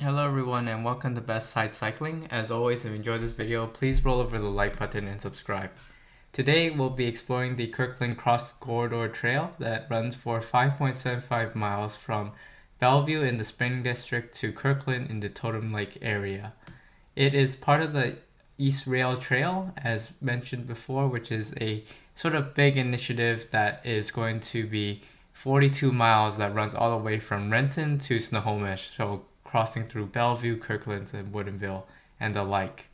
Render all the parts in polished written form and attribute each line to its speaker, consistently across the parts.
Speaker 1: Hello everyone and welcome to Best Side Cycling. As always, if you enjoyed this video, please roll over the like button and subscribe. Today we'll be exploring the Kirkland Cross Corridor Trail that runs for 5.75 miles from Bellevue in the Spring District to Kirkland in the Totem Lake area. It is part of the Eastrail Trail, as mentioned before, which is a sort of big initiative that is going to be 42 miles that runs all the way from Renton to Snohomish, so crossing through Bellevue, Kirkland, and Woodinville, and the like.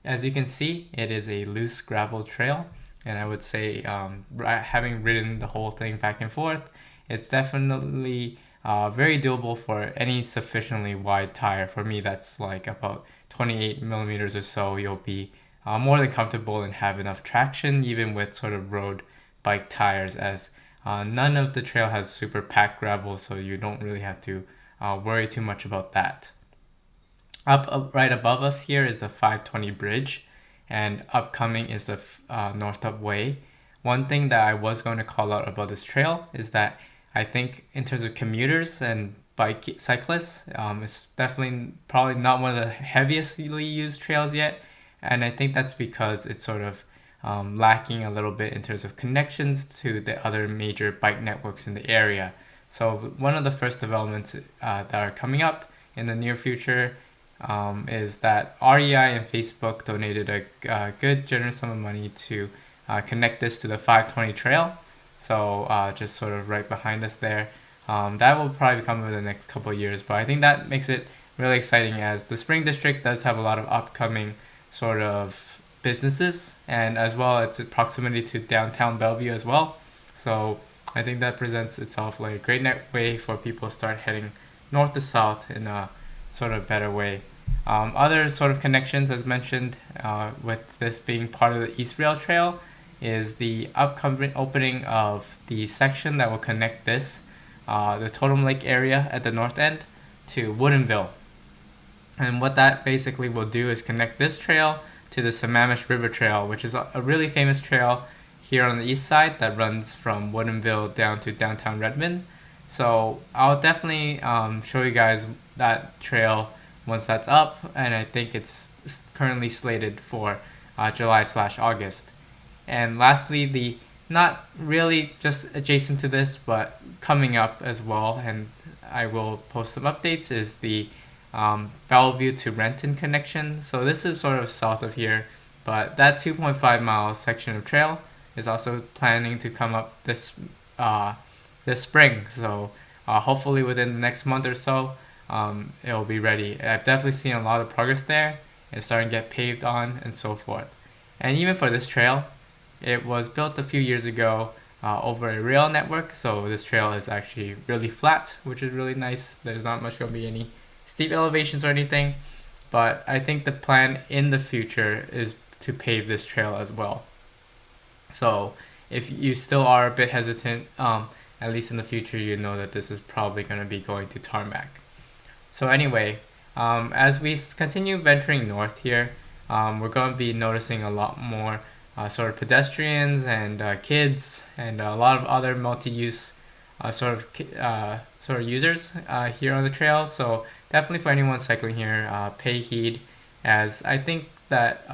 Speaker 1: As you can see, it is a loose gravel trail, and I would say, having ridden the whole thing back and forth, it's definitely very doable for any sufficiently wide tire. For me, that's like about 28 millimeters or so. You'll be more than comfortable and have enough traction, even with sort of road bike tires, as none of the trail has super packed gravel, so you don't really have to worry too much about that. Up right above us here is the 520 bridge, and upcoming is the North Up Way. One thing that I was going to call out about this trail is that I think in terms of commuters and bike cyclists, it's definitely probably not one of the heaviestly used trails yet, and I think that's because it's sort of lacking a little bit in terms of connections to the other major bike networks in the area. So one of the first developments that are coming up in the near future is that REI and Facebook donated a good generous sum of money to connect this to the 520 trail. So just sort of right behind us there. That will probably come over the next couple of years, but I think that makes it really exciting, as the Spring District does have a lot of upcoming sort of businesses, and as well its proximity to downtown Bellevue as well. So I think that presents itself like a great way for people to start heading north to south in a sort of better way. Other sort of connections, as mentioned, with this being part of the Eastrail Trail, is the upcoming opening of the section that will connect the Totem Lake area at the north end, to Woodinville. And what that basically will do is connect this trail to the Sammamish River Trail, which is a really famous trail here on the east side that runs from Woodinville down to downtown Redmond. So I'll definitely show you guys that trail once that's up, and I think it's currently slated for July/August. And lastly, the not really just adjacent to this, but coming up as well, and I will post some updates, is the Bellevue to Renton connection. So this is sort of south of here, but that 2.5 mile section of trail is also planning to come up this spring. So hopefully within the next month or so, it will be ready. I've definitely seen a lot of progress there. It's starting to get paved on and so forth. And even for this trail, it was built a few years ago over a rail network, so this trail is actually really flat, which is really nice. There's not much going to be any steep elevations or anything, but I think the plan in the future is to pave this trail as well. So if you still are a bit hesitant, at least in the future, you know that this is probably going to be going to tarmac. So anyway, as we continue venturing north here, we're going to be noticing a lot more sort of pedestrians and kids and a lot of other multi-use sort of users here on the trail. So definitely for anyone cycling here, pay heed, as I think that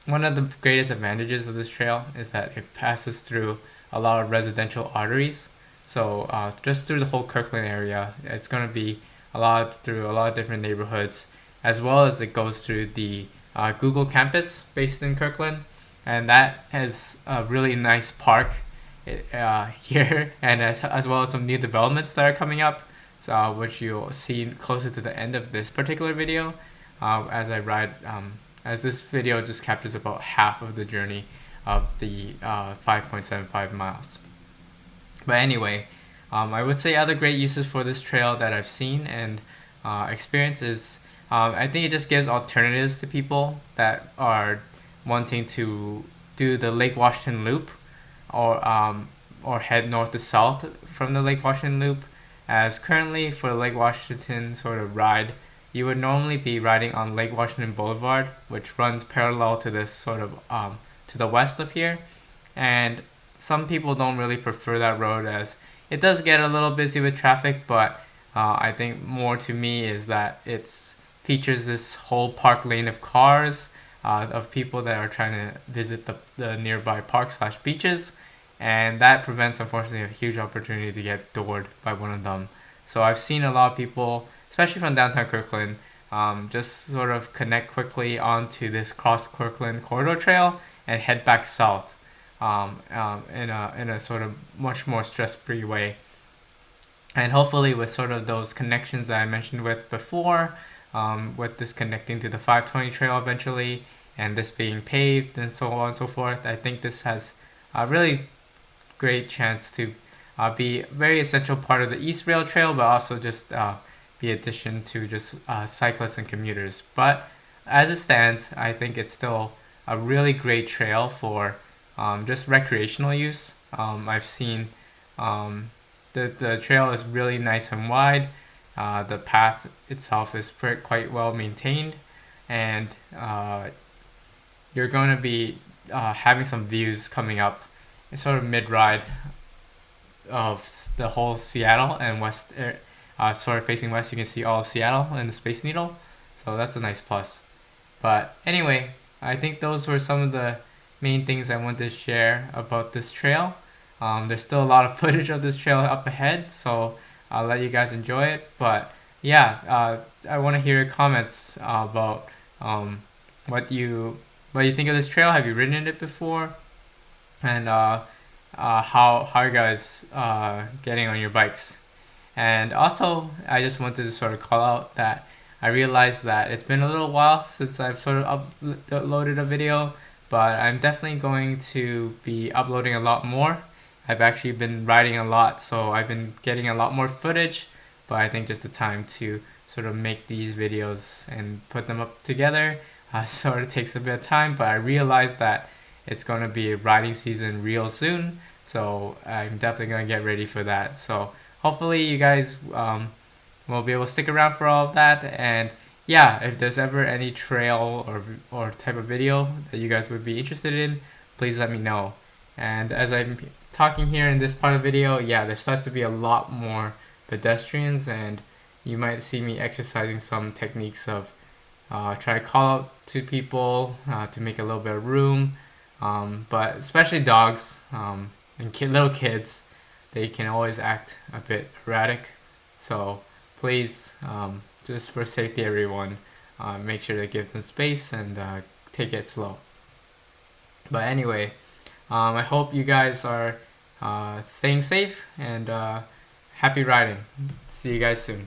Speaker 1: one of the greatest advantages of this trail is that it passes through a lot of residential arteries. So just through the whole Kirkland area, it's going to be through a lot of different neighborhoods, as well as it goes through the Google campus based in Kirkland, and that has a really nice park here, and as well as some new developments that are coming up, which you'll see closer to the end of this particular video as I ride. As this video just captures about half of the journey of the 5.75 miles. But anyway, I would say other great uses for this trail that I've seen and experienced is I think it just gives alternatives to people that are wanting to do the Lake Washington Loop, or head north to south from the Lake Washington Loop. As currently for the Lake Washington sort of ride, you would normally be riding on Lake Washington Boulevard, which runs parallel to this sort of to the west of here, and some people don't really prefer that road, as it does get a little busy with traffic, but I think more to me is that it's features this whole park lane of cars, of people that are trying to visit the nearby park/beaches, and that prevents, unfortunately, a huge opportunity to get doored by one of them. So I've seen a lot of people, especially from downtown Kirkland, just sort of connect quickly onto this Cross Kirkland Corridor Trail and head back south, in a sort of much more stress-free way. And hopefully with sort of those connections that I mentioned with before, with this connecting to the 520 trail eventually, and this being paved and so on and so forth, I think this has a really great chance to be a very essential part of the Eastrail trail, but also just be addition to just cyclists and commuters. But as it stands, I think it's still a really great trail for just recreational use. I've seen the trail is really nice and wide. The path itself is quite well maintained, and you're going to be having some views coming up. It's sort of mid-ride of the whole Seattle and west, sort of facing west. You can see all of Seattle and the Space Needle, so that's a nice plus. But anyway, I think those were some of the main things I wanted to share about this trail. There's still a lot of footage of this trail up ahead, so I'll let you guys enjoy it. But yeah, I want to hear your comments about what you think of this trail. Have you ridden it before? And how you guys getting on your bikes? And also, I just wanted to sort of call out that I realized that it's been a little while since I've sort of uploaded a video, but I'm definitely going to be uploading a lot more. I've actually been riding a lot, so I've been getting a lot more footage, but I think just the time to sort of make these videos and put them up together sort of takes a bit of time, but I realized that it's going to be riding season real soon, so I'm definitely going to get ready for that. So hopefully you guys will be able to stick around for all of that, and yeah, if there's ever any trail or type of video that you guys would be interested in, please let me know. And as I'm talking here in this part of the video, yeah, there starts to be a lot more pedestrians, and you might see me exercising some techniques of try to call out to people to make a little bit of room, but especially dogs and little kids, they can always act a bit erratic, so please, just for safety everyone, make sure to give them space and take it slow. But anyway, I hope you guys are staying safe and happy riding. See you guys soon.